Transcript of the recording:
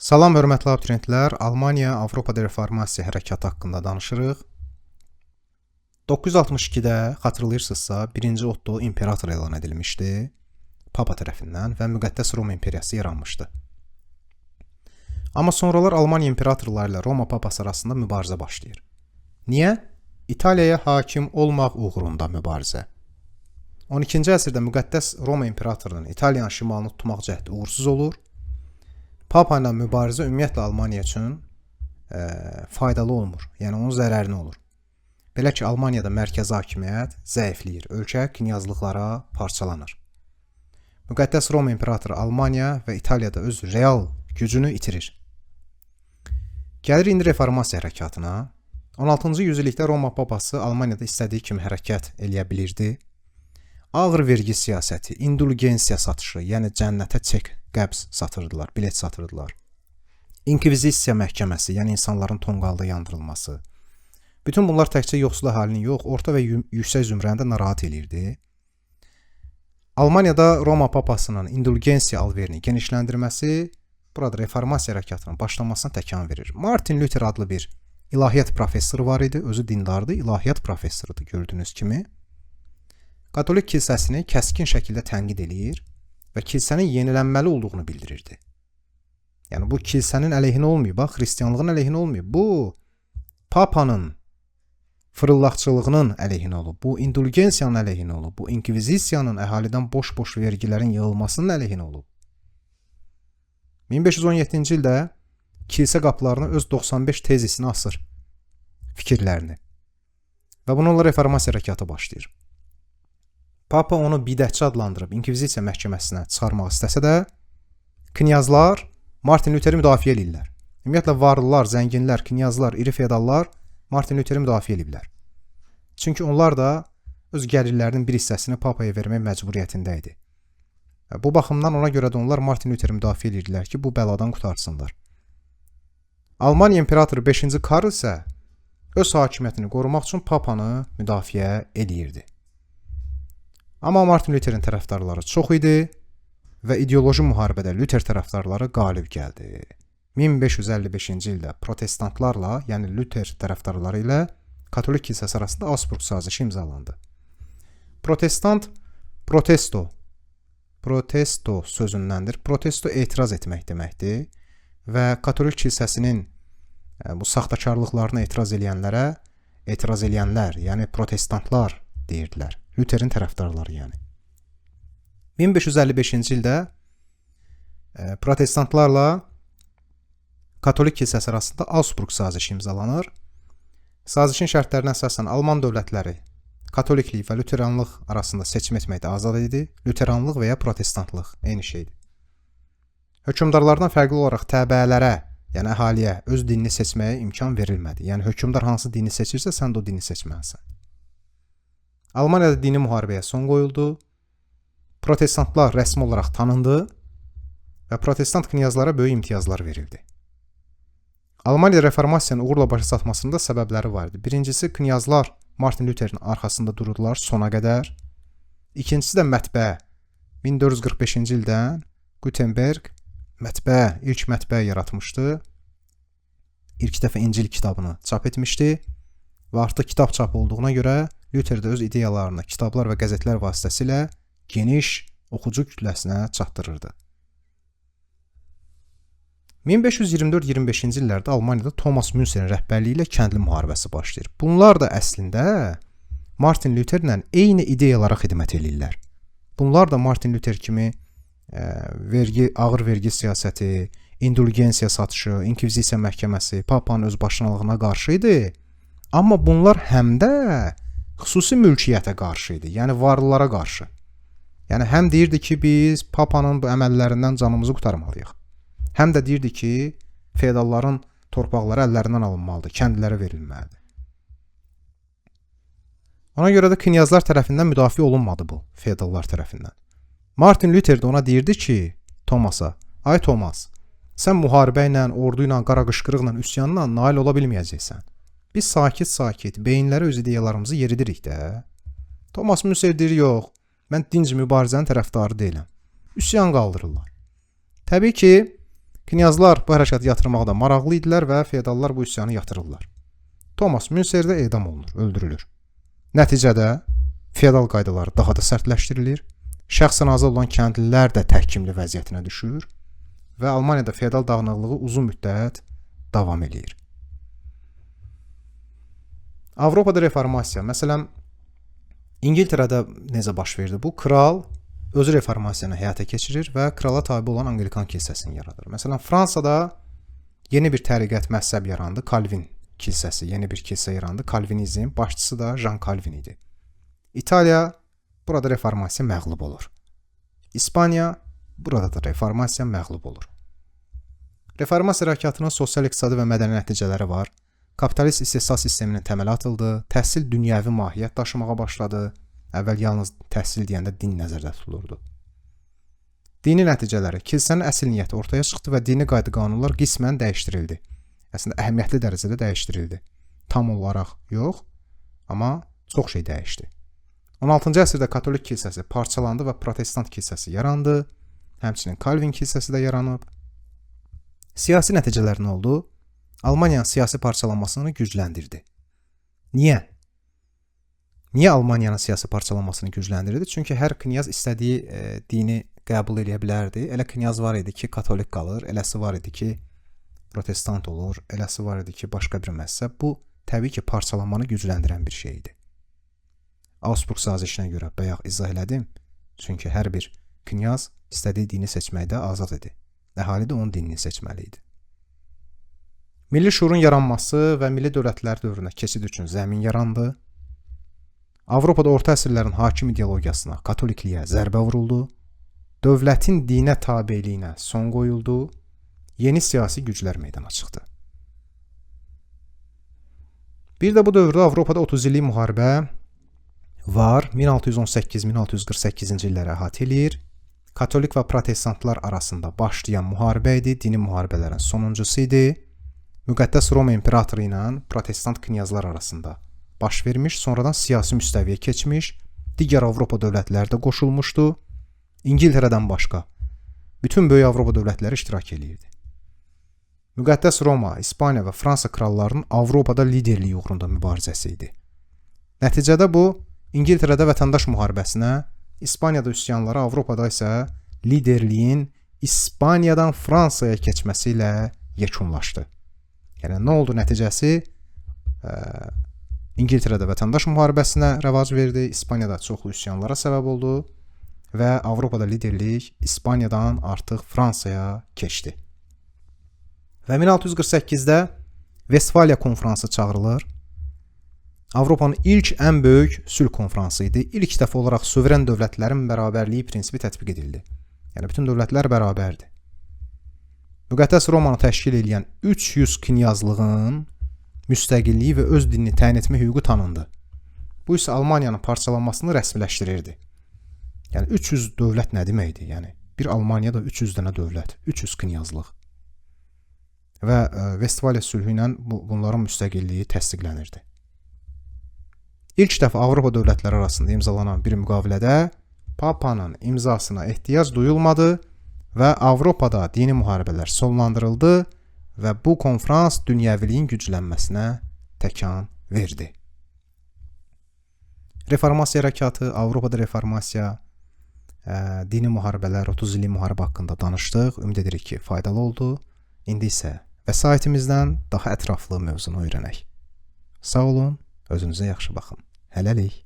Salam, hörmətli abituriyentlər. Almaniya Avropada reformasiya hərəkatı haqqında danışırıq. 962-də xatırlayırsınızsa, 1-ci Otto imperator elan edilmişdi Papa tərəfindən və müqəddəs Roma imperiyası yaranmışdı. Amma sonralar Almaniya imperatorları ilə Roma papası arasında mübarizə başlayır. Niyə? İtaliyaya hakim olmaq uğrunda mübarizə. 12-ci əsrdə müqəddəs Roma imperatorunun İtaliyanın şimalını tutmaq cəhdi uğursuz olur. Papa ilə mübarizə ümumiyyətlə Almaniya üçün faydalı olmur. Yəni onun zərərinə olur. Belə ki, Almaniyada mərkəzi hakimiyyət zəifləyir. Ölkə knyazlıqlara parçalanır. Müqəddəs Roma imperatoru Almaniya və İtaliyada öz real gücünü itirir. Gəlir indi reformasiya hərəkatına. 16-cı yüzillikdə Roma papası Almaniyada istədiyi kimi hərəkət eləyə bilirdi. Ağır vergi siyasəti, indulgensiya satışı, yəni cənnətə çek, qəbz satırdılar, bilet satırdılar. İnkvizisiya məhkəməsi, yəni insanların tonqalda yandırılması. Bütün bunlar təkcə yoxsul əhalini yox, orta və yüksək zümrəni də narahat eləyirdi. Almaniyada Roma papasının indulgensiya alverini genişləndirməsi burada reformasiya hərəkatının başlamasına təkan verir. Martin Luther adlı bir ilahiyyat professoru var idi, özü dindardı, ilahiyyat professorudur gördüyünüz kimi. Katolik kilsəsini kəskin şəkildə tənqid eləyir və kilsənin yenilənməli olduğunu bildirirdi. Yəni bu kilsənin əleyhinə olmayıb, bax, xristianlığın əleyhinə olmayıb. Bu papanın fırıldaqçılığının əleyhinə olub, bu indulgensiyanın əleyhinə olub, bu inkvizisiyanın əhalidən boş-boş vergilərin yığılmasının əleyhinə olub. 1517-ci ildə kilsə qapılarını öz 95 tezisini asır fikirlərini və bununla reformasiya hərəkatı başlayır. Papa onu bidətçi adlandırıb inkvizisiya məhkəməsinə çıxarmaq istəsə də, knyazlar Martin Lutheri müdafiə edirlər. Ümumiyyətlə varlılar, zənginlər, knyazlar, iri feodallar Martin Lutheri müdafiə edirlər. Çünki onlar da öz gəlirlərinin bir hissəsini papaya vermək məcburiyyətində idi. Bu baxımdan ona görə də onlar Martin Lutheri müdafiə edirdilər ki, bu bəladan qutarsınlar. Almaniya imperatoru 5-ci Karl isə öz hakimiyyətini qorumaq üçün papanı müdafiə edirdi. Amma Martin Lutherin tərəfdarları çox idi və ideoloji müharibədə Luther tərəfdarları qalib gəldi. 1555-ci ildə protestantlarla, yəni Luther tərəfdarları ilə Katolik kilsəsi arasında Augsburg sazişi imzalandı. Protestant protesto sözündəndir. Protesto etiraz etmək deməkdir və Katolik kilsəsinin bu saxtakarlıqlarına etiraz edənlər, yəni protestantlar deyirdilər. Lutherin tərəfdarları yəni. 1555-ci ildə protestantlarla Katolik kilsəsi arasında Augsburg sazişi imzalanır. Sazişin şərtlərinə əsasən Alman dövlətləri Katoliklik və Luteranlıq arasında seçim etməkdə azad idi. Luteranlıq və ya protestantlıq eyni şeydir. Hökmdarlardan fərqli olaraq təbəələrə, yəni əhaliyə öz dinini seçməyə imkan verilmədi. Yəni hökmdar hansı dini seçirsə, sən də o dini seçməlisən. Almaniyada dini müharibəyə son qoyuldu. Protestantlar rəsmi olaraq tanındı və protestant knyazlara böyük imtiyazlar verildi. Almaniyada reformasiyanın uğurla başa çatmasında səbəbləri var idi. Birincisi, knyazlar Martin Lutherin arxasında dururdular sona qədər. İkincisi də mətbəə. 1445-ci ildən Gutenberg ilk mətbəə yaratmışdı. İlk dəfə İncil kitabını çap etmişdi və artıq kitab çap olduğuna görə Luther də öz ideyalarını kitablar və qəzetlər vasitəsilə geniş oxucu kütləsinə çatdırırdı. 1524-25-ci illərdə Almaniyada Thomas Münzerin rəhbərliyi ilə kəndli müharibəsi başlayır. Bunlar da əslində Martin Lutherlə eyni ideyalara xidmət edirlər. Bunlar da Martin Luther kimi ağır vergi siyasəti, indulgensiya satışı, inkvizisiya məhkəməsi, papanın öz başınalığına qarşı idi. Amma bunlar həm də xüsusi mülkiyyətə qarşı idi, yəni varlılara qarşı. Yəni həm deyirdi ki, biz papanın bu əməllərindən canımızı qurtarmalıyıq. Həm də deyirdi ki, feodalların torpaqları əllərindən alınmalıdır, kəndlilərə verilməlidir. Ona görə də knyazlar tərəfindən müdafiə olunmadı bu, feodallar tərəfindən. Martin Luther də ona deyirdi ki, Tomasa, ay Thomas, sən müharibə ilə, ordu ilə, qara qışqırıqla, üsyanla nail ola bilməyəcəksən. Biz sakit-sakit beyinlərə öz ideyalarımızı yeridirik də. Thomas Münzer deyir, yox, mən dinc mübarizənin tərəfdarı deyiləm. Üsyan qaldırırlar. Təbii ki, Knyazlar bu hərəkatı yatırmaqda maraqlı idilər və feodallar bu üsyanı yatırırlar. Thomas Münster də edam olunur, öldürülür. Nəticədə feodal qaydalar daha da sərtləşdirilir, şəxsən azad olan kəndlilər də təhkimli vəziyyətinə düşür və Almaniyada feodal dağınıqlığı uzun müddət davam edir. Avropada reformasiya, məsələn, İngiltərədə necə baş verdi bu? Kral özü reformasiyanı həyata keçirir və krala tabe olan Anglikan kilsəsini yaradır. Məsələn, Fransada yeni bir təriqət məzhəb yarandı, Calvin kilsəsi, yeni bir kilsə yarandı, Calvinizm, başçısı da Jean Calvin idi. İtaliya burada reformasiya məğlub olur. İspaniya burada da reformasiya məğlub olur. Reformasiya hərəkatının sosial-iqtisadi və mədəni nəticələri var. Kapitalist istehsal sisteminin təməli atıldı, təhsil dünyəvi mahiyyət daşımağa başladı. Əvvəl yalnız təhsil deyəndə din nəzərdə tutulurdu. Dini nəticələri, kilsənin əsl niyyəti ortaya çıxdı və dini qayda-qanunlar qismən dəyişdirildi. Əslində əhəmiyyətli dərəcədə dəyişdirildi. Tam olaraq yox, amma çox şey dəyişdi. 16-cı əsrdə katolik kilsəsi parçalandı və protestant kilsəsi yarandı. Həmçinin Calvin kilsəsi də yaranıb. Siyasi nəticələr nə oldu? Almaniyanın siyasi parçalanmasını gücləndirdi. Niyə? Niyə Almaniyanın siyasi parçalanmasını gücləndirdi? Çünki hər knyaz istədiyi dini qəbul edə bilərdi. Elə knyaz var idi ki, katolik qalır, eləsi var idi ki, protestant olur, eləsi var idi ki, başqa bir məzhəb. Bu, təbii ki, parçalanmanı gücləndirən bir şey idi. Augsburg sazişinə görə bayaq izah elədim. Çünki hər bir knyaz istədiyi dini seçməkdə azad idi. Əhali də onun dinini seçməli idi. Milli şuurun yaranması və milli dövlətlər dövrünə keçid üçün zəmin yarandı. Avropada orta əsrlərin hakim ideologiyasına, katolikliyə zərbə vuruldu. Dövlətin dinə tabeliyinə son qoyuldu. Yeni siyasi güclər meydana çıxdı. Bir də bu dövrdə Avropada 30 illik müharibə var. 1618-1648-ci illəri əhatə edir. Katolik və protestantlar arasında başlayan müharibə idi, dini müharibələrin sonuncusu idi. Müqəddəs Roma imperatoru ilə protestant knyazlar arasında baş vermiş, sonradan siyasi müstəviyə keçmiş, digər Avropa dövlətləri də qoşulmuşdu. İngiltərədən başqa bütün böyük Avropa dövlətləri iştirak edirdi. Müqəddəs Roma, İspaniya və Fransa krallarının Avropada liderliyi uğrunda mübarizəsi idi. Nəticədə bu, İngiltərədə vətəndaş müharibəsinə, İspaniyada üsyanları, Avropada isə liderliyin İspaniyadan Fransaya keçməsi ilə yekunlaşdı. Yəni, nə oldu nəticəsi? İngiltərədə vətəndaş müharibəsinə rəvac verdi, İspaniyada çoxlu üsyanlara səbəb oldu və Avropada liderlik İspaniyadan artıq Fransaya keçdi. Və 1648-də Vestfaliya konfransı çağırılır. Avropanın ilk ən böyük sülh konfransı idi. İlk dəfə olaraq suveren dövlətlərin bərabərliyi prinsipi tətbiq edildi. Yəni, bütün dövlətlər bərabərdir. Müqəddəs Romanı təşkil edən 300 knyazlığın müstəqilliyi və öz dinini təyin etmə hüququ tanındı. Bu isə Almaniyanın parçalanmasını rəsmiləşdirirdi. Yəni 300 dövlət nə deməkdir? Yəni bir Almaniyada 300 dənə dövlət, 300 knyazlıq. Və Vestfaliya sülhü ilə bunların müstəqilliyi təsdiqlənirdi. İlk dəfə Avropa dövlətləri arasında imzalanan bir müqavilədə Papanın imzasına ehtiyac duyulmadı və Avropada dini müharibələr sonlandırıldı və bu konfrans dünyəviliyin güclənməsinə təkan verdi. Reformasiya hərəkatı, Avropada reformasiya, dini müharibələr, 30 illik müharibə haqqında danışdıq. Ümid edirik ki, faydalı oldu. İndi isə vəsaitimizdən daha ətraflı mövzunu öyrənək. Sağ olun, özünüzə yaxşı baxın. Hələlik.